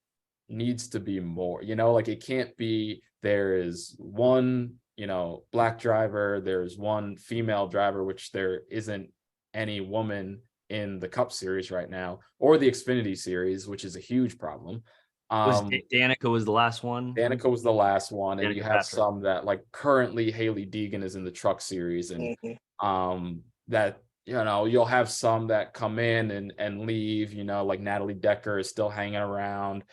needs to be more, you know, like, it can't be, there is one, you know, black driver, there's one female driver, which there isn't any woman in the Cup Series right now, or the Xfinity Series, which is a huge problem. Danica was the last one. Danica was the last one, and Danica you have Patrick. some that, like, currently Haley Deegan is in the Truck Series, and that, you know, you'll have some that come in and leave, you know, like Natalie Decker is still hanging around,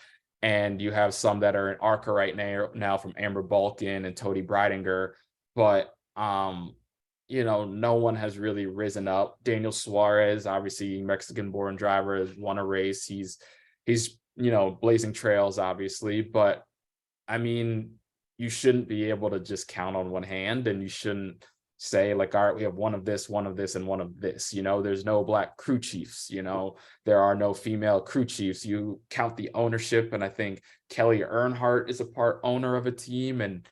and you have some that are in ARCA right now from Amber Balkin and Tody Breidinger, but you know, no one has really risen up. Daniel Suarez, obviously Mexican-born driver, has won a race. He's you know, blazing trails, obviously, but I mean, you shouldn't be able to just count on one hand, and you shouldn't say like, all right, we have one of this, and one of this. You know, there's no black crew chiefs, you know, there are no female crew chiefs. You count the ownership, and I think Kelly Earnhardt is a part owner of a team, and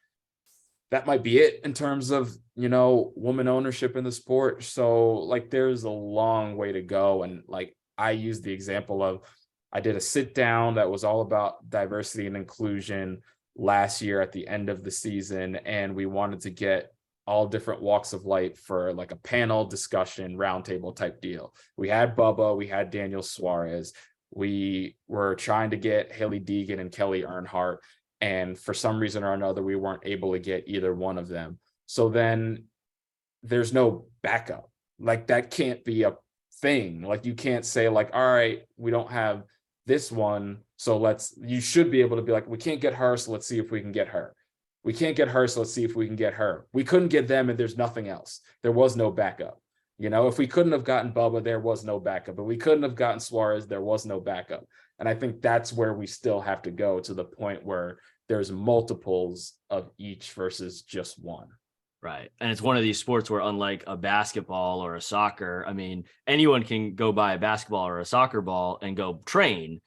that might be it in terms of, you know, woman ownership in the sport. So like, there's a long way to go. And like, I use the example of, I did a sit down that was all about diversity and inclusion last year at the end of the season, and we wanted to get all different walks of life for like a panel discussion, roundtable type deal. We had Bubba, we had Daniel Suarez, we were trying to get Haley Deegan and Kelly Earnhardt, and for some reason or another, we weren't able to get either one of them. So then there's no backup. Like, that can't be a thing. Like, you can't say like, all right, we don't have this one, so you should be able to be like, we can't get her, so let's see if we can get her. We can't get her, so let's see if we can get her. We couldn't get them, and there's nothing else. There was no backup. You know, if we couldn't have gotten Bubba, there was no backup. If we couldn't have gotten Suarez, there was no backup. And I think that's where we still have to go, to the point where there's multiples of each versus just one. Right. And it's one of these sports where, unlike a basketball or a soccer, I mean, anyone can go buy a basketball or a soccer ball and go train.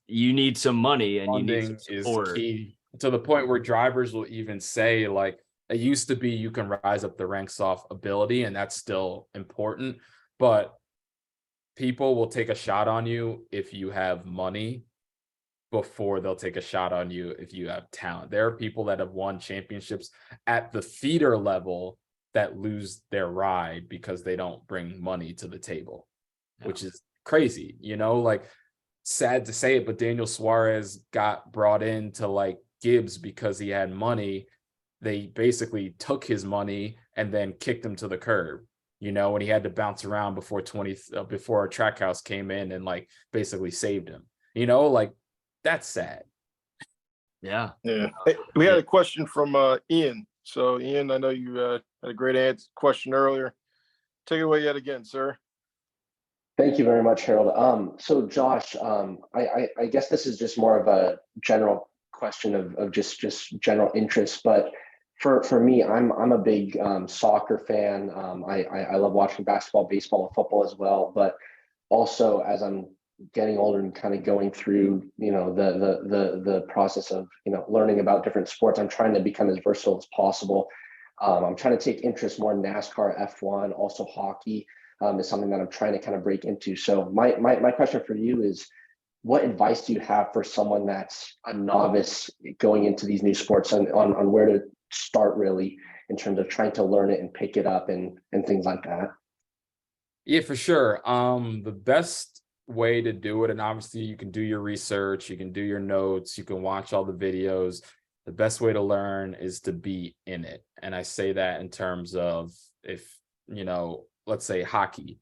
You need some money, and Funding you need some support. is key, to the point where drivers will even say, like, it used to be you can rise up the ranks off ability, and that's still important, but people will take a shot on you if you have money before they'll take a shot on you if you have talent. There are people that have won championships at the feeder level that lose their ride because they don't bring money to the table, which is crazy, you know, like, sad to say it, but Daniel Suarez got brought into like Gibbs because he had money. They basically took his money and then kicked him to the curb, you know, and he had to bounce around before a Trackhouse came in and like basically saved him, you know, like, that's sad. Yeah. Hey, we had a question from Ian. So Ian, I know you had a great question earlier. Take it away yet again, sir. Thank you very much, Harold. So Josh, I guess this is just more of a general question of just general interest, but for me, I'm a big soccer fan. I love watching basketball, baseball, and football as well. But also, as I'm getting older and kind of going through, you know, the process of, you know, learning about different sports, I'm trying to become as versatile as possible. I'm trying to take interest more in NASCAR, F1, also hockey is something that I'm trying to kind of break into. So my question for you is, what advice do you have for someone that's a novice going into these new sports, on where to start really in terms of trying to learn it and pick it up and things like that? Yeah, for sure. The best way to do it, and obviously you can do your research, you can do your notes, you can watch all the videos. The best way to learn is to be in it. And I say that in terms of, if, let's say hockey,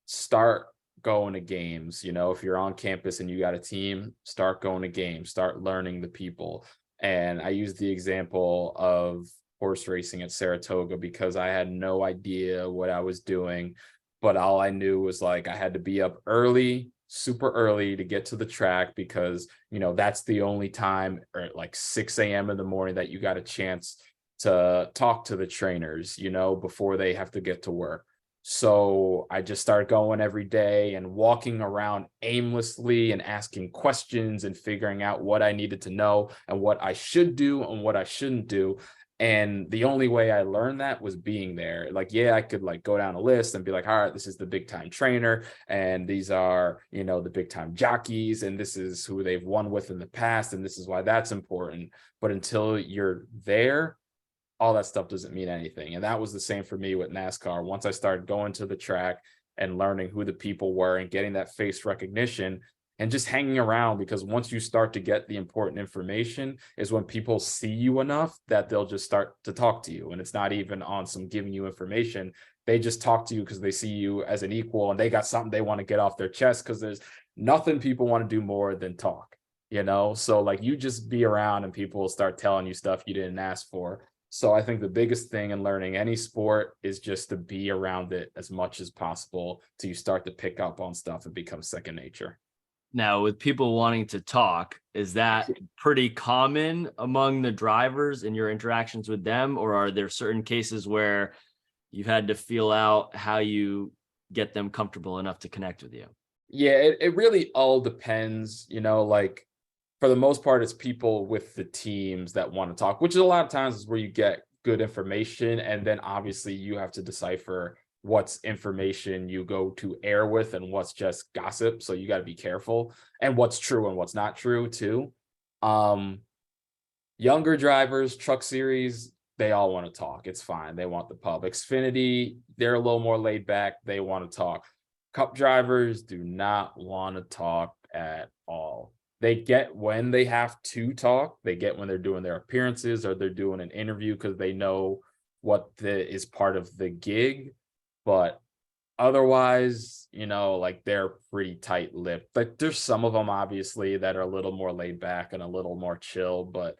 start going to games. If you're on campus and you got a team, start going to games, start learning the people. And I use the example of horse racing at Saratoga because I had no idea what I was doing, but all I knew was like I had to be up early, super early, to get to the track because that's the only time, or like 6 a.m. in the morning, that you got a chance to talk to the trainers, before they have to get to work. So I just started going every day and walking around aimlessly and asking questions and figuring out what I needed to know and what I should do and what I shouldn't do. And the only way I learned that was being there. Like, yeah, I could like go down a list and be like, all right, this is the big time trainer, and these are, the big time jockeys, and this is who they've won with in the past, and this is why that's important. But until you're there, all that stuff doesn't mean anything. And that was the same for me with NASCAR. Once I started going to the track and learning who the people were and getting that face recognition and just hanging around, because once you start to get the important information is when people see you enough that they'll just start to talk to you. And it's not even on some giving you information. They just talk to you because they see you as an equal and they got something they want to get off their chest, because there's nothing people want to do more than talk, So like, you just be around and people will start telling you stuff you didn't ask for. So I think the biggest thing in learning any sport is just to be around it as much as possible till you start to pick up on stuff and become second nature. Now, with people wanting to talk, is that pretty common among the drivers in your interactions with them? Or are there certain cases where you've had to feel out how you get them comfortable enough to connect with you? Yeah, it really all depends, like, for the most part, it's people with the teams that want to talk, which is a lot of times is where you get good information. And then obviously you have to decipher what's information you go to air with and what's just gossip. So you got to be careful, and what's true and what's not true too. Younger drivers, Truck Series, they all want to talk. It's fine. They want the pub. Xfinity, they're a little more laid back. They want to talk. Cup drivers do not want to talk at all. They get when they have to talk. They get when they're doing their appearances or they're doing an interview because they know what is part of the gig. But otherwise, like, they're pretty tight-lipped. Like, there's some of them obviously that are a little more laid back and a little more chill, but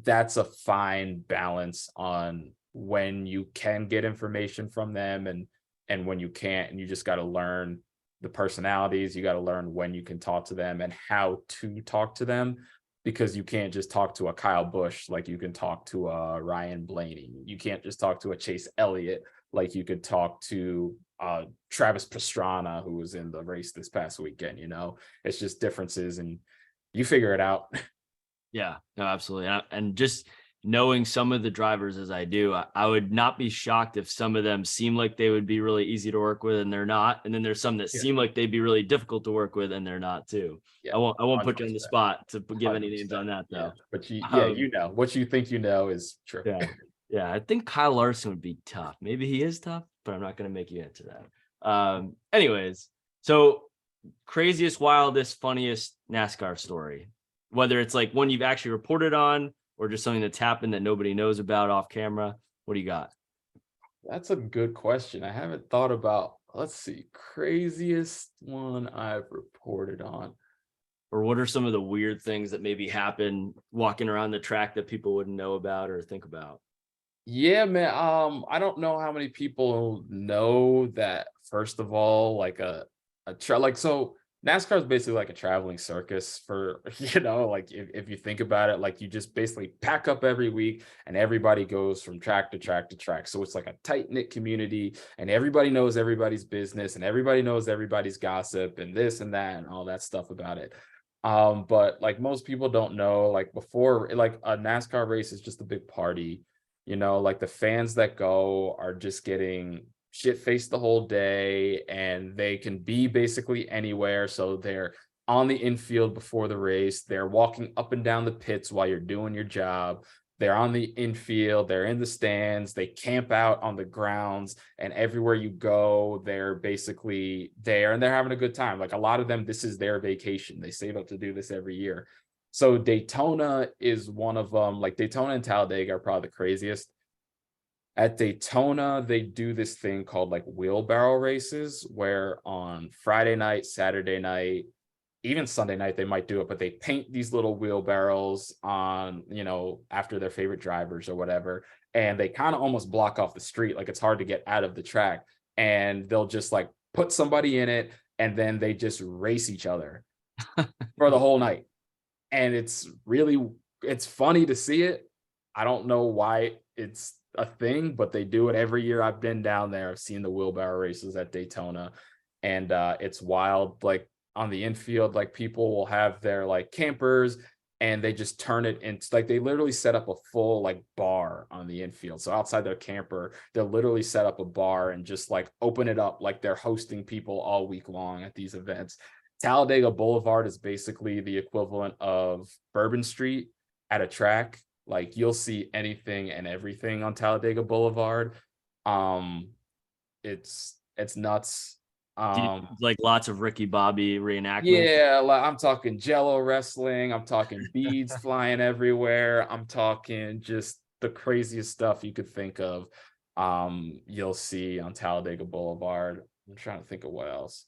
that's a fine balance on when you can get information from them and when you can't. And you just got to learn the personalities. You got to learn when you can talk to them and how to talk to them, because you can't just talk to a Kyle Busch like you can talk to a Ryan Blaney. You can't just talk to a Chase Elliott like you could talk to Travis Pastrana, who was in the race this past weekend. It's just differences, and you figure it out. Yeah, no, absolutely. And just knowing some of the drivers as I do, I would not be shocked if some of them seem like they would be really easy to work with and they're not. And then there's some that seem like they'd be really difficult to work with and they're not too. Yeah, I won't put you on the 100%. spot to give any names on that though. Yeah, but Um, what you think is true. Yeah. Yeah. I think Kyle Larson would be tough. Maybe he is tough, but I'm not going to make you answer that. Anyways, so craziest, wildest, funniest NASCAR story, whether it's like one you've actually reported on or just something that's happened that nobody knows about off camera. What do you got? That's a good question. I haven't thought about, let's see, craziest one I've reported on. Or what are some of the weird things that maybe happen walking around the track that people wouldn't know about or think about? Yeah, man. I don't know how many people know that, first of all, like so NASCAR is basically like a traveling circus for, like, if you think about it, like, you just basically pack up every week and everybody goes from track to track to track. So it's like a tight-knit community and everybody knows everybody's business and everybody knows everybody's gossip and this and that and all that stuff about it. But like, most people don't know, like, before, like, a NASCAR race is just a big party. Like, the fans that go are just getting shit-faced the whole day, and they can be basically anywhere. So they're on the infield before the race. They're walking up and down the pits while you're doing your job. They're on the infield, they're in the stands, they camp out on the grounds, and everywhere you go, they're basically there and they're having a good time. Like a lot of them, this is their vacation. They save up to do this every year. So Daytona is one of them. Like Daytona and Talladega are probably the craziest. At Daytona, they do this thing called like wheelbarrow races, where on Friday night, Saturday night, even Sunday night, they might do it, but they paint these little wheelbarrows on, after their favorite drivers or whatever. And they kind of almost block off the street. Like it's hard to get out of the track. And they'll just like put somebody in it and then they just race each other for the whole night. And it's funny to see it. I don't know why it's a thing, but they do it every year. I've been down there. I've seen the wheelbarrow races at Daytona, and it's wild. Like on the infield, like people will have their like campers and they just turn it into like they literally set up a full like bar on the infield. So outside their camper, they'll literally set up a bar and just like open it up like they're hosting people all week long at these events. Talladega Boulevard is basically the equivalent of Bourbon Street at a track. Like you'll see anything and everything on Talladega Boulevard. It's nuts. Like lots of Ricky Bobby reenactments. Yeah, like I'm talking Jello wrestling. I'm talking beads flying everywhere. I'm talking just the craziest stuff you could think of. You'll see on Talladega Boulevard. I'm trying to think of what else.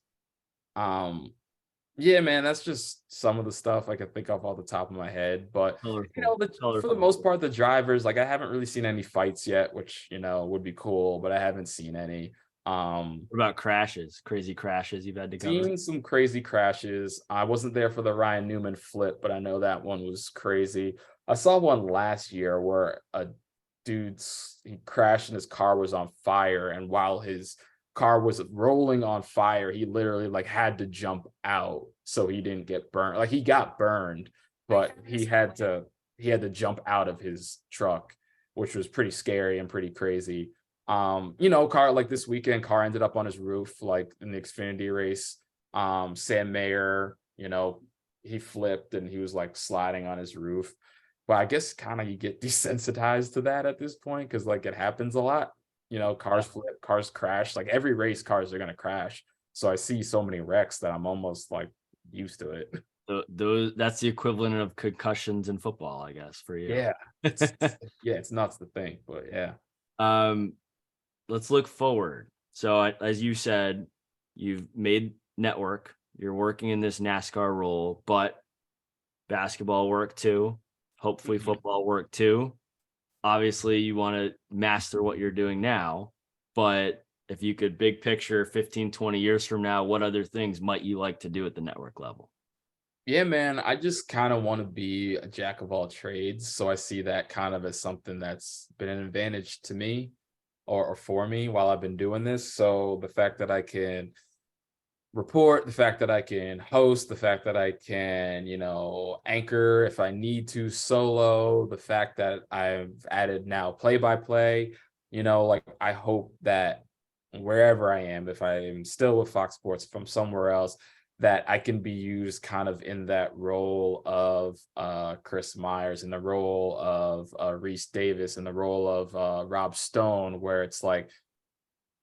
Yeah, man, that's just some of the stuff I can think of off the top of my head. But for the most part, the drivers, like I haven't really seen any fights yet, which would be cool, but I haven't seen any. What about crashes? Crazy crashes you've had to cover? Seen some crazy crashes. I wasn't there for the Ryan Newman flip, but I know that one was crazy. I saw one last year where a he crashed and his car was on fire, and while his car was rolling on fire, he literally like had to jump out so he didn't get burned. Like he got burned, but he had to jump out of his truck, which was pretty scary and pretty crazy. Car like this weekend, car ended up on his roof, like in the Xfinity race. Sam Mayer, he flipped and he was like sliding on his roof. But I guess kind of you get desensitized to that at this point because like it happens a lot. Cars flip, cars crash. Like every race, cars are gonna crash. So I see so many wrecks that I'm almost like used to it. That's the equivalent of concussions in football, I guess, for you. Yeah, it's nuts to think, but yeah. Let's look forward. So as you said, you've made network. You're working in this NASCAR role, but basketball work too. Hopefully, football work too. Obviously you want to master what you're doing now, but if you could big picture 15, 20 years from now, what other things might you like to do at the network level? Yeah, man, I just kind of want to be a jack of all trades. So I see that kind of as something that's been an advantage to me or for me while I've been doing this. So the fact that I can report, the fact that I can host, the fact that I can, anchor if I need to, solo, the fact that I've added now play-by-play, like I hope that wherever I am, if I am still with Fox Sports, if I'm somewhere else, that I can be used kind of in that role of Chris Myers, in the role of Reese Davis, in the role of Rob Stone, where it's like,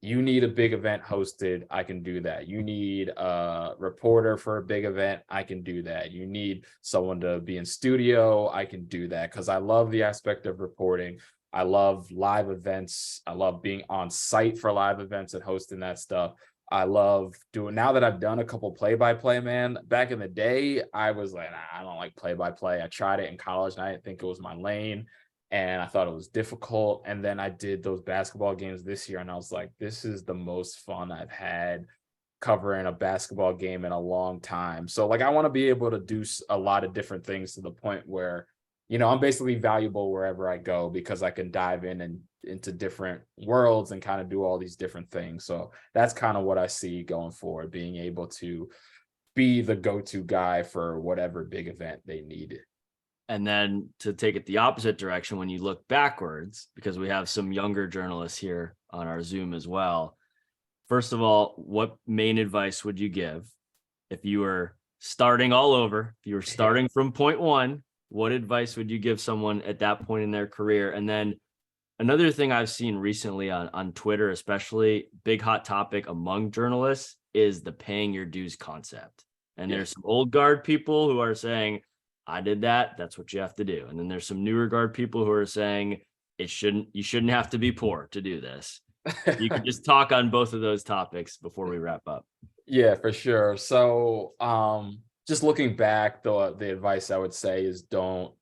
you need a big event hosted, I can do that. You need a reporter for a big event, I can do that. You need someone to be in studio, I can do that because I love the aspect of reporting. I love live events. I love being on site for live events and hosting that stuff. I love doing, now that I've done a couple play-by-play, man, back in the day, I was like, I don't like play-by-play. I tried it in college and I didn't think it was my lane. And I thought it was difficult. And then I did those basketball games this year and I was like, this is the most fun I've had covering a basketball game in a long time. So like, I want to be able to do a lot of different things to the point where, I'm basically valuable wherever I go because I can dive in and into different worlds and kind of do all these different things. So that's kind of what I see going forward, being able to be the go-to guy for whatever big event they need. And then to take it the opposite direction, when you look backwards, because we have some younger journalists here on our Zoom as well. First of all, what main advice would you give if you were starting all over, if you were starting from point one What advice would you give someone at that point in their career? And then another thing I've seen recently on Twitter, especially big hot topic among journalists, is the paying your dues concept. And there's some old guard people who are saying, I did that, that's what you have to do. And then there's some newer guard people who are saying you shouldn't have to be poor to do this. You could just talk on both of those topics before we wrap up. Yeah, for sure. So just looking back, the advice I would say is don't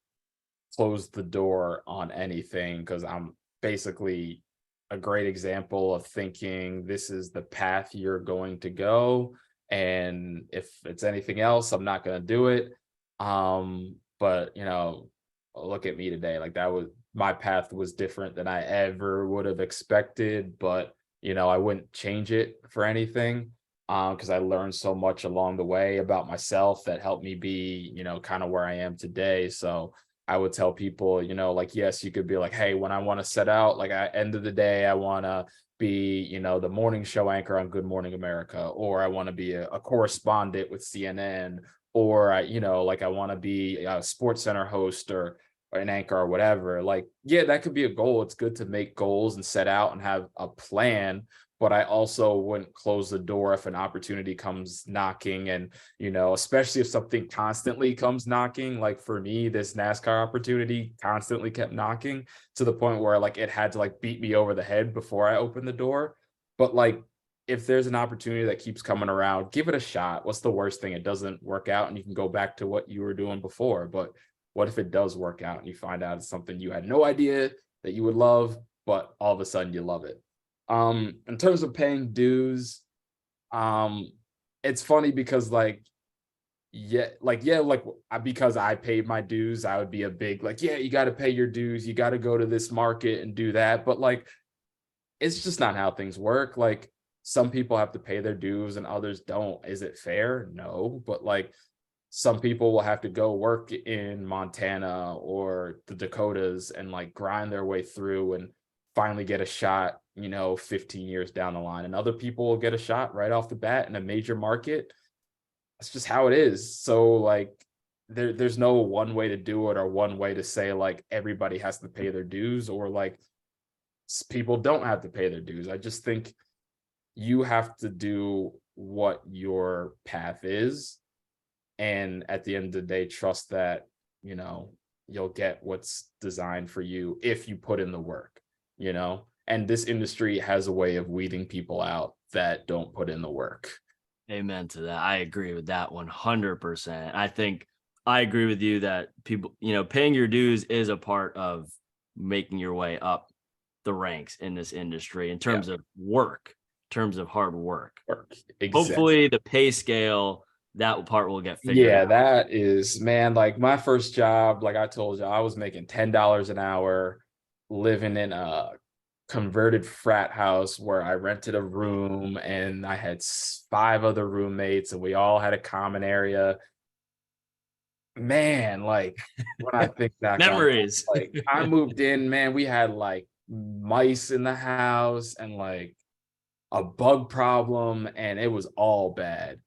close the door on anything, because I'm basically a great example of thinking this is the path you're going to go. And if it's anything else, I'm not going to do it. But look at me today. Like, that was my path was different than I ever would have expected, but I wouldn't change it for anything. Because I learned so much along the way about myself that helped me be, kind of where I am today. So I would tell people, like, yes, you could be like, hey, when I want to set out, like, at end of the day, I want to be, the morning show anchor on Good Morning America, or I want to be a correspondent with CNN, or I want to be a Sports Center host or an anchor or whatever. Like, yeah, that could be a goal. It's good to make goals and set out and have a plan. But I also wouldn't close the door if an opportunity comes knocking. And, especially if something constantly comes knocking, like for me, this NASCAR opportunity constantly kept knocking to the point where like it had to like beat me over the head before I opened the door. But like, if there's an opportunity that keeps coming around, give it a shot. What's the worst thing? It doesn't work out and you can go back to what you were doing before. But what if it does work out and you find out it's something you had no idea that you would love, but all of a sudden you love it? In terms of paying dues, it's funny because because I paid my dues, I would be a big like, yeah, you got to pay your dues, you got to go to this market and do that. But like, it's just not how things work. Like, some people have to pay their dues and others don't. Is it fair? No. But like, some people will have to go work in Montana or the Dakotas and like grind their way through and finally get a shot, 15 years down the line. And other people will get a shot right off the bat in a major market. That's just how it is. So like, there's no one way to do it or one way to say like everybody has to pay their dues or like people don't have to pay their dues. I just think you have to do what your path is. And at the end of the day, trust that, you'll get what's designed for you if you put in the work, and this industry has a way of weeding people out that don't put in the work. Amen to that. I agree with that 100%. I think I agree with you that people, paying your dues is a part of making your way up the ranks in this industry in terms of work, in terms of hard work. Exactly. Hopefully the pay scale, that part will get figured out. That is, man, like my first job, like I told you, I was making $10 an hour, living in a converted frat house where I rented a room and I had 5 other roommates and we all had a common area. Man, like when I think back, memories. Like I moved in, man, we had like mice in the house and like a bug problem and it was all bad.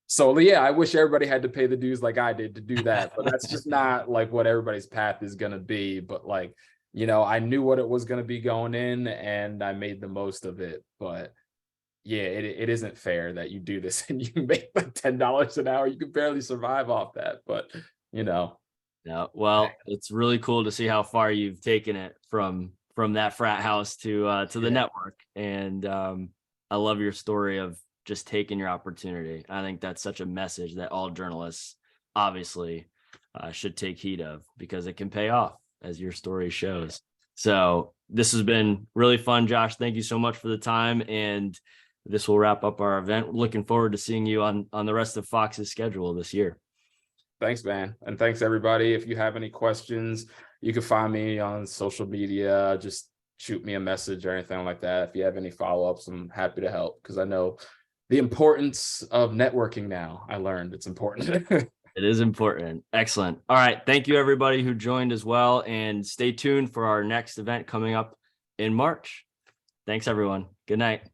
So yeah, I wish everybody had to pay the dues like I did to do that, but that's just not like what everybody's path is going to be. But like, I knew what it was going to be going in and I made the most of it. But yeah, it isn't fair that you do this and you make like $10 an hour. You can barely survive off that, but Yeah, well, it's really cool to see how far you've taken it from that frat house to the network. And I love your story of just taking your opportunity. I think that's such a message that all journalists obviously should take heed of because it can pay off, as your story shows. So this has been really fun, Josh. Thank you so much for the time. And this will wrap up our event. Looking forward to seeing you on the rest of Fox's schedule this year. Thanks, man. And thanks, everybody. If you have any questions, you can find me on social media. Just shoot me a message or anything like that. If you have any follow-ups, I'm happy to help because I know the importance of networking now. I learned it's important. It is important. Excellent. All right. Thank you, everybody who joined as well. And stay tuned for our next event coming up in March. Thanks, everyone. Good night.